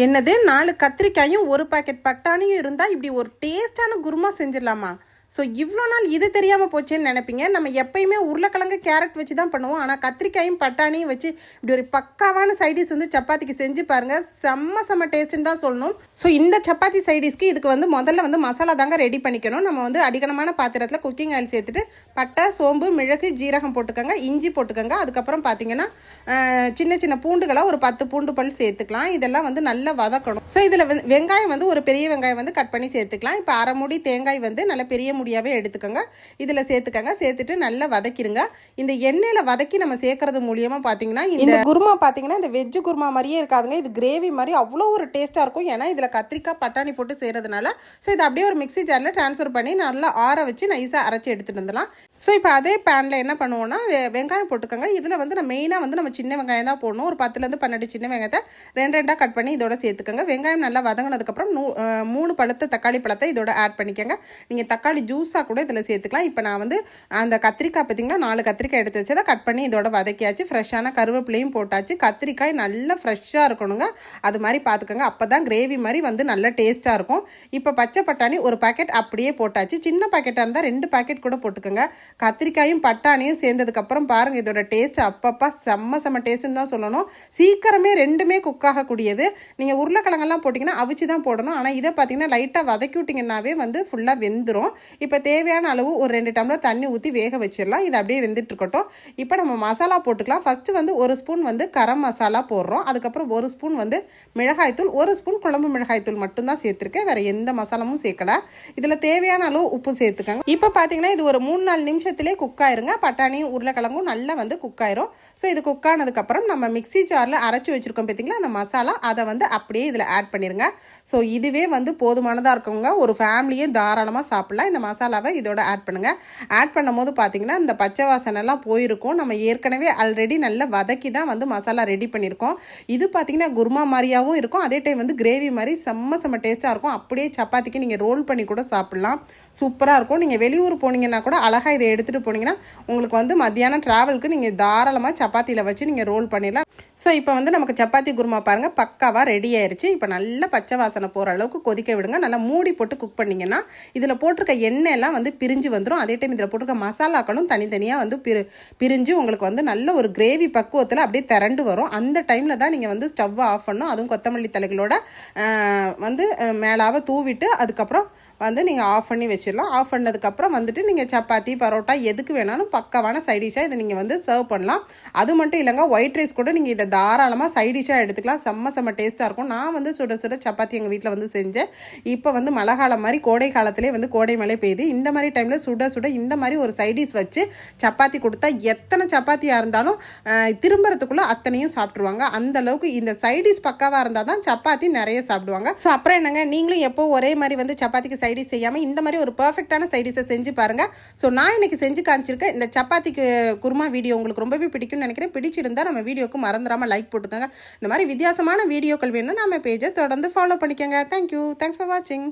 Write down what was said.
என்னது 4 கத்திரிக்காயும் 1 பாக்கெட் பட்டாணியும் இருந்தால் இப்படி ஒரு டேஸ்டான குருமா செஞ்சிடலாமா? ஸோ இவ்வளோ நாள் இது தெரியாமல் போச்சேன்னு நினைப்பீங்க. நம்ம எப்பயுமே உருளைக்கிழங்கு கேரட் வச்சு தான் பண்ணுவோம். ஆனால் கத்திரிக்காயும் பட்டாணியும் வச்சு இப்படி ஒரு பக்காவான சைடிஷ் வந்து சப்பாத்திக்கு செஞ்சு பாருங்கள். செம்ம டேஸ்ட்டுன்னு தான் சொல்லணும். ஸோ இந்த சப்பாத்தி சைடிஷ்க்கு இதுக்கு வந்து முதல்ல வந்து மசாலா தாங்க ரெடி பண்ணிக்கணும். நம்ம வந்து அடிக்கணமான பாத்திரத்தில் குக்கிங் ஆயில் சேர்த்துட்டு பட்டை, சோம்பு, மிளகு, ஜீரகம் போட்டுக்கோங்க, இஞ்சி போட்டுக்கோங்க. அதுக்கப்புறம் பார்த்தீங்கன்னா சின்ன பூண்டுகளாக ஒரு 10 பூண்டு பல் சேர்த்துக்கலாம். இதெல்லாம் வந்து நல்லா வதக்கணும். ஸோ இதில் வந்து வெங்காயம் வந்து ஒரு பெரிய வெங்காயம் வந்து கட் பண்ணி சேர்த்துக்கலாம். இப்போ அரை மூடி தேங்காய் வந்து நல்ல பெரிய முடியாவே எடுத்துக்கோங்க. இதில் சேர்த்துக்கங்க. சேர்த்துட்டு நல்லா வதக்கிடுங்க. இந்த எண்ணெயில் வதக்கி நம்ம சேர்க்கறது மூலியமாக பார்த்தீங்கன்னா இந்த குருமா பார்த்தீங்கன்னா இந்த வெஜ்ஜு குருமா மாதிரியே இருக்காதுங்க. இது கிரேவி மாதிரி அவ்வளோ ஒரு டேஸ்ட்டாக இருக்கும். ஏன்னா இதில் கத்திரிக்காய் பட்டாணி போட்டு செய்கிறதுனால. ஸோ இதை அப்படியே ஒரு மிக்ஸி ஜாரில் ட்ரான்ஸ்ஃபர் பண்ணி நல்லா ஆற வச்சு நைஸாக அரைச்சி எடுத்துகிட்டு வந்துடலாம். ஸோ இப்போ அதே பேனில் என்ன பண்ணுவோம்னா வெங்காயம் போட்டுக்கோங்க. இதில் வந்து நம்ம மெயினாக வந்து நம்ம சின்ன வெங்காயம் தான் போடணும். ஒரு 10லேருந்து 12 சின்ன வெங்காயத்தை 2 கட் பண்ணி இதோட சேர்த்துக்கோங்க. வெங்காயம் நல்லா வதங்கினதுக்கப்புறம் 3 பழுத்த தக்காளி பழத்தை இதோட ஆட் பண்ணிக்கோங்க. நீங்கள் தக்காளி ஜூஸாக கூட இதில் சேர்த்துக்கலாம். இப்போ நான் வந்து அந்த கத்திரிக்காய் பார்த்திங்கன்னா 4 கத்திரிக்காய் எடுத்து வச்சதை கட் பண்ணி இதோட வதக்கியாச்சு. ஃப்ரெஷ்ஷான கருவேப்பிலையும் போட்டாச்சு. கத்திரிக்காய் நல்லா ஃப்ரெஷ்ஷாக இருக்கணுங்க. அது மாதிரி பார்த்துக்கோங்க. அப்போ தான் கிரேவி மாதிரி வந்து நல்ல டேஸ்ட்டாக இருக்கும். இப்போ பச்சை பட்டாணி ஒரு பாக்கெட் அப்படியே போட்டாச்சு. சின்ன பாக்கெட்டாக இருந்தால் 2 பாக்கெட் கூட போட்டுக்கோங்க. கத்திரிக்காயும் பட்டாணியும் சேர்ந்ததுக்கப்புறம் பாருங்கள் இதோட டேஸ்ட் அப்பப்பா செம்ம டேஸ்ட்டுன்னு தான் சொல்லணும். சீக்கிரமே ரெண்டுமே குக் ஆகக்கூடியது. நீங்கள் உருளைக்கிழங்கெல்லாம் போட்டிங்கன்னா அவிச்சு தான் போடணும். ஆனால் இதை பார்த்தீங்கன்னா லைட்டாக வதக்கி விட்டிங்கன்னாவே வந்து ஃபுல்லாக வெந்துடும். இப்போ தேவையான அளவு ஒரு 2 டம்ளர் தண்ணி ஊற்றி வேக வச்சிடலாம். இது அப்படியே வெந்துட்டு இருக்கட்டும். இப்போ நம்ம மசாலா போட்டுக்கலாம். ஃபஸ்ட்டு வந்து 1 ஸ்பூன் வந்து கரம் மசாலா போடுறோம். அதுக்கப்புறம் 1 ஸ்பூன் வந்து மிளகாய்த்தூள், 1 ஸ்பூன் குழம்பு மிளகாய்த்தூள் மட்டும்தான் சேர்த்துருக்கேன். வேறு எந்த மசாலாவும் சேர்க்கல. இதில் தேவையான அளவு உப்பு சேர்த்துக்கோங்க. இப்போ பார்த்தீங்கன்னா இது ஒரு 3-4 நிமிஷத்துலேயே குக் ஆயிருங்க. பட்டாணியும் உருளைக்கிழங்கும் நல்லா வந்து குக் ஆயிரும். ஸோ இது குக் ஆனதுக்கப்புறம் நம்ம மிக்ஸி ஜாரில் அரைச்சி வச்சுருக்கோம் பார்த்தீங்களா அந்த மசாலா, அதை வந்து அப்படியே இதில் ஆட் பண்ணிடுங்க. ஸோ இதுவே வந்து போதுமானதாக இருக்குங்க. ஒரு ஃபேமிலியே தாராளமாக சாப்பிட்லாம். இந்த மசாலாவை இதோட ஆட் பண்ணுங்கள். ஆட் பண்ணும் போது பார்த்தீங்கன்னா இந்த பச்சை வாசனைலாம் போயிருக்கும். நம்ம ஏற்கனவே ஆல்ரெடி நல்லா வதக்கி தான் வந்து மசாலா ரெடி பண்ணியிருக்கோம். இது பார்த்தீங்கன்னா குருமா மாதிரியாகவும் இருக்கும். அதே டைம் வந்து கிரேவி மாதிரி செம்ம டேஸ்ட்டாக இருக்கும். அப்படியே சப்பாத்திக்கு நீங்கள் ரோல் பண்ணி கூட சாப்பிட்லாம். சூப்பராக இருக்கும். நீங்கள் வெளியூர் போனீங்கன்னா கூட அழகாக இதை எடுத்துகிட்டு போனீங்கன்னா உங்களுக்கு வந்து மத்தியானம் ட்ராவலுக்கு நீங்கள் தாராளமாக சப்பாத்தியில் வச்சு நீங்கள் ரோல் பண்ணிடலாம். ஸோ இப்போ வந்து நமக்கு சப்பாத்தி குருமா பாருங்கள் பக்காவாக ரெடி ஆயிடுச்சு. இப்போ நல்லா பச்சை வாசனை போகிற அளவுக்கு கொதிக்க விடுங்க. நல்லா மூடி போட்டு குக் பண்ணிங்கன்னா இதில் போட்டிருக்க எண்ணெயெல்லாம் வந்து பிரிஞ்சு வந்துடும். அதே டைம் இதில் போட்டிருக்க மசாலாக்களும் தனித்தனியாக வந்து பிரிஞ்சு உங்களுக்கு வந்து நல்ல ஒரு கிரேவி பக்குவத்தில் அப்படியே திரண்டு வரும். அந்த டைமில் தான் நீங்கள் வந்து ஸ்டவ்வை ஆஃப் பண்ணணும். அதுவும் கொத்தமல்லி தலைகளோட வந்து மேலாக தூவிட்டு அதுக்கப்புறம் வந்து நீங்கள் ஆஃப் பண்ணி வச்சிடலாம். ஆஃப் பண்ணதுக்கப்புறம் வந்துட்டு நீங்கள் சப்பாத்தி பரோட்டா எதுக்கு வேணாலும் பக்காவான சைடிஷாக இதை நீங்கள் வந்து சர்வ் பண்ணலாம். அது மட்டும் இல்லைங்க, ஒயிட் ரைஸ் கூட நீங்கள் இதை தாராளமாக சைடிஷாக எடுத்துக்கலாம். செம்ம டேஸ்ட்டாக இருக்கும். நான் வந்து சுட சப்பாத்தி எங்கள் வீட்டில் வந்து செஞ்சேன். இப்போ வந்து மழை காலம் மாதிரி கோடை காலத்திலே வந்து கோடை மழை பெய்யுது. இந்த மாதிரி டைமில் சுட இந்த மாதிரி ஒரு சைடிஷ் வச்சு சப்பாத்தி கொடுத்தா எத்தனை சப்பாத்தியாக இருந்தாலும் திரும்புறதுக்குள்ளே அத்தனையும் சாப்பிட்ருவாங்க. அந்த அளவுக்கு இந்த சைடிஷ் பக்காவாக இருந்தால் தான் சப்பாத்தி நிறைய சாப்பிடுவாங்க. ஸோ அப்புறம் என்னங்க, நீங்களும் எப்போ ஒரே மாதிரி வந்து சப்பாத்திக்கு சைடிஷ் செய்யாமல் இந்த மாதிரி ஒரு பர்ஃபெக்டான சைடிஷை செஞ்சு பாருங்கள். ஸோ நான் இன்னைக்கு செஞ்சு காமிச்சிருக்கேன். இந்த சப்பாத்திக்கு குருமா வீடியோ உங்களுக்கு ரொம்பவே பிடிக்கும்னு நினைக்கிறேன். பிடிச்சிருந்தா நம்ம வீடியோக்கு மறந்துடாமல் லைக் போட்டுக்கோங்க. இந்த மாதிரி வித்தியாசமான வீடியோக்கள் வேணும்னா நம்ம பேஜை தொடர்ந்து ஃபாலோ பண்ணிக்கோங்க. தேங்க்யூ. தேங்க்ஸ் ஃபார் வாட்சிங்.